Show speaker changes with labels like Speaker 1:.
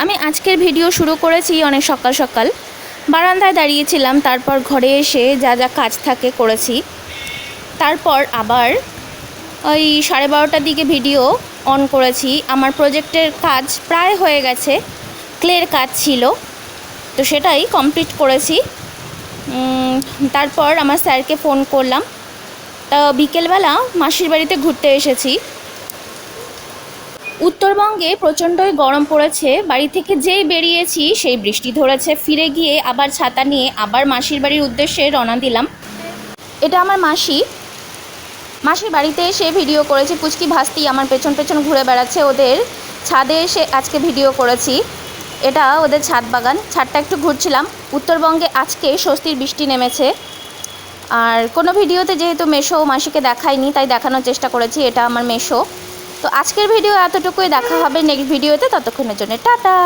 Speaker 1: আমি আজকের ভিডিও শুরু করেছি অনেক সকাল সকাল। বারান্দায় দাঁড়িয়েছিলাম, তারপর ঘরে এসে যা যা কাজ থাকে করেছি। তারপর আবার ওই 12:30টার দিকে ভিডিও অন করেছি। আমার প্রজেক্টের কাজ প্রায় হয়ে গেছে, ক্লের কাজ ছিল, তো সেটাই কমপ্লিট করেছি। তারপর আমার স্যারকে ফোন করলাম। তা বিকেলবেলা মাসির বাড়িতে ঘুরতে এসেছি। উত্তরবঙ্গে প্রচণ্ডই গরম পড়েছে। বাড়ি থেকে যেই বেরিয়েছি সেই বৃষ্টি ধরেছে। ফিরে গিয়ে আবার ছাতা নিয়ে আবার মাসির বাড়ির উদ্দেশ্যে রওনা দিলাম। এটা আমার মাসির বাড়িতে এসে ভিডিও করেছি। পুচকি ভাস্তি আমার পেছন পেছন ঘুরে বেড়াচ্ছে। ওদের ছাদে এসে আজকে ভিডিও করেছি। এটা ওদের ছাদ বাগান, ছাদটা একটু ঘুরছিলাম। উত্তরবঙ্গে আজকে স্বস্তির বৃষ্টি নেমেছে। আর কোনো ভিডিওতে যেহেতু মেশো মাসিকে দেখাইনি, তাই দেখানোর চেষ্টা করেছি। এটা আমার মেশো। তো আজকের ভিডিও এতটুকুই, দেখা হবে নেক্সট ভিডিওতে। ততক্ষণের জন্য টাটা।